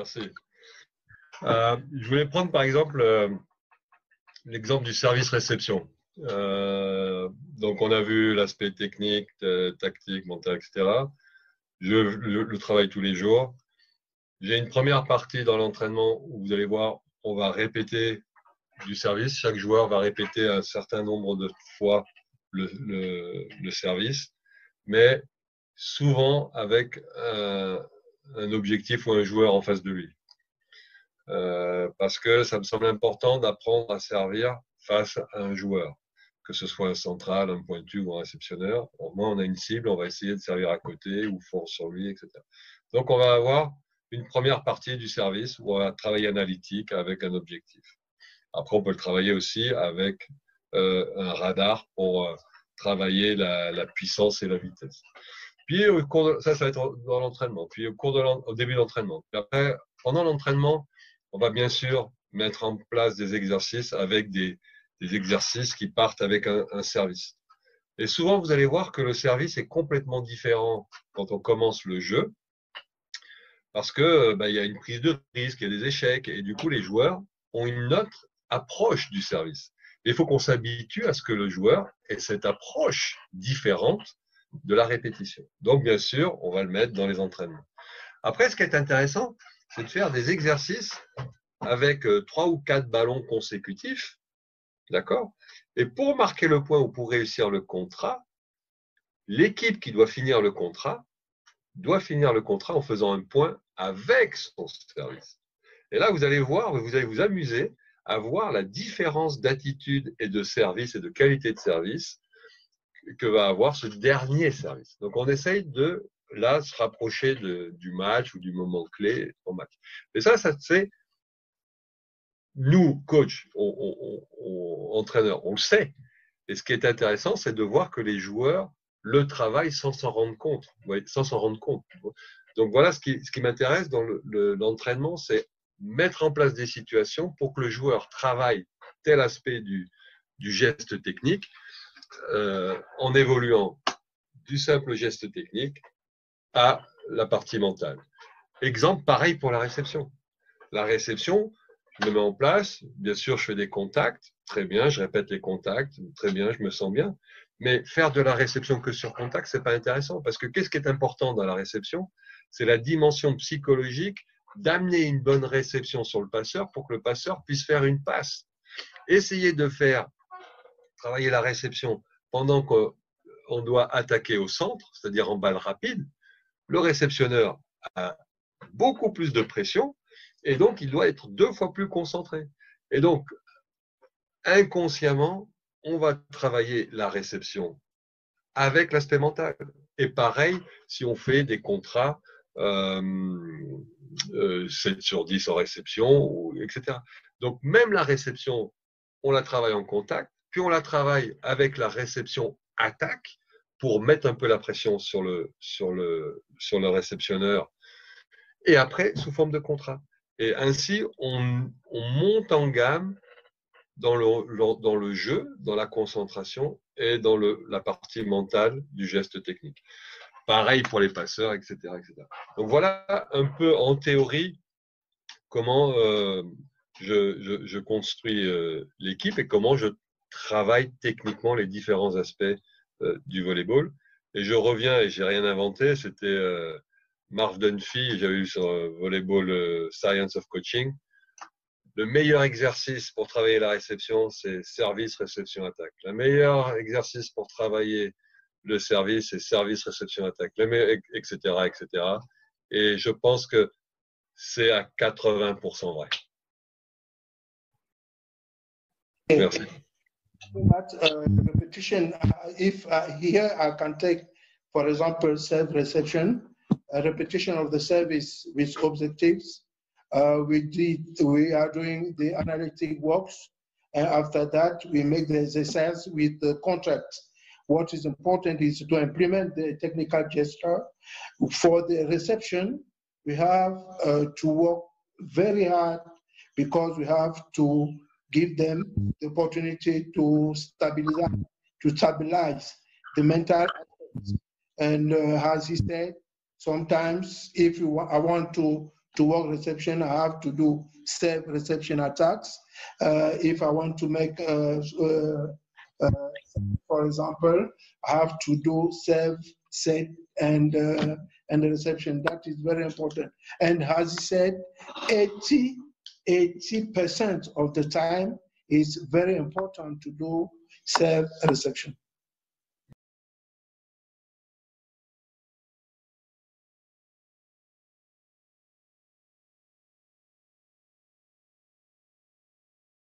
Merci. Je voulais prendre par exemple l'exemple du service réception. Donc, on a vu l'aspect technique, tactique, mental, etc. Je le travaille tous les jours. J'ai une première partie dans l'entraînement où vous allez voir, on va répéter du service. Chaque joueur va répéter un certain nombre de fois le service, mais souvent avec un objectif ou un joueur en face de lui. Parce que ça me semble important d'apprendre à servir face à un joueur, que ce soit un central, un pointu ou un réceptionneur. Au moins, on a une cible, on va essayer de servir à côté ou fort sur lui, etc. Donc, on va avoir une première partie du service où on va travailler analytique avec un objectif. Après, on peut le travailler aussi avec un radar pour travailler la puissance et la vitesse. Puis, au cours de, ça va être dans l'entraînement. Puis, au début de l'entraînement. Puis après, pendant l'entraînement, on va bien sûr mettre en place des exercices avec des exercices qui partent avec un service. Et souvent, vous allez voir que le service est complètement différent quand on commence le jeu, parce que il y a une prise de risque, il y a des échecs, et du coup, les joueurs ont une autre approche du service. Il faut qu'on s'habitue à ce que le joueur ait cette approche différente de la répétition. Donc, bien sûr, on va le mettre dans les entraînements. Après, ce qui est intéressant, c'est de faire des exercices avec 3 ou 4 ballons consécutifs, d'accord? Et pour marquer le point ou pour réussir le contrat, l'équipe qui doit finir le contrat en faisant un point avec son service. Et là, vous allez voir, vous allez vous amuser à voir la différence d'attitude et de service et de qualité de service que va avoir ce dernier service. Donc, on essaye de, là, se rapprocher du match ou du moment clé au match. Et ça c'est nous, coach, entraîneurs, on le sait. Et ce qui est intéressant, c'est de voir que les joueurs le travaillent sans s'en rendre compte. Sans s'en rendre compte. Donc voilà, ce qui m'intéresse dans l'entraînement, c'est mettre en place des situations pour que le joueur travaille tel aspect du geste technique en évoluant du simple geste technique à la partie mentale. Exemple, pareil pour la réception. La réception, je me mets en place, bien sûr, je fais des contacts, très bien, je répète les contacts, très bien, je me sens bien. Mais faire de la réception que sur contact, c'est pas intéressant. Parce que qu'est-ce qui est important dans la réception? C'est la dimension psychologique d'amener une bonne réception sur le passeur pour que le passeur puisse faire une passe. Essayez de faire travailler la réception pendant qu'on doit attaquer au centre, c'est-à-dire en balle rapide. Le réceptionneur a beaucoup plus de pression et donc il doit être 2 fois plus concentré. Et donc, inconsciemment, on va travailler la réception avec l'aspect mental. Et pareil, si on fait des contrats 7 sur 10 en réception, etc. Donc, même la réception, on la travaille en contact, puis on la travaille avec la réception attaque pour mettre un peu la pression sur le réceptionneur et après sous forme de contrat. Et ainsi, on monte en gamme dans le jeu, dans la concentration et dans la partie mentale du geste technique. Pareil pour les passeurs, etc. etc. Donc voilà un peu en théorie comment je construis l'équipe et comment je travaille techniquement les différents aspects du volleyball. Et je reviens, et j'ai rien inventé, c'était Marv Dunphy, j'avais vu sur Volleyball Science of Coaching. Le meilleur exercice pour travailler la réception, c'est service, réception, attaque. Le meilleur exercice pour travailler le service, c'est service, réception, attaque, etc., etc. Et je pense que c'est à 80% vrai. Merci. Repetition, if here I can take, for example, serve reception, a repetition of the service with objectives. We are doing the analytic works, and after that, we make the exercise with the contracts. What is important is to implement the technical gesture. For the reception, we have to work very hard because we have to give them the opportunity to stabilize the mental aspects. And as he said, sometimes if I want to to work reception, I have to do serve reception attacks. If I want to make, for example, I have to do serve, set, and the reception. That is very important. And as he said, 80% of the time is very important to do serve reception.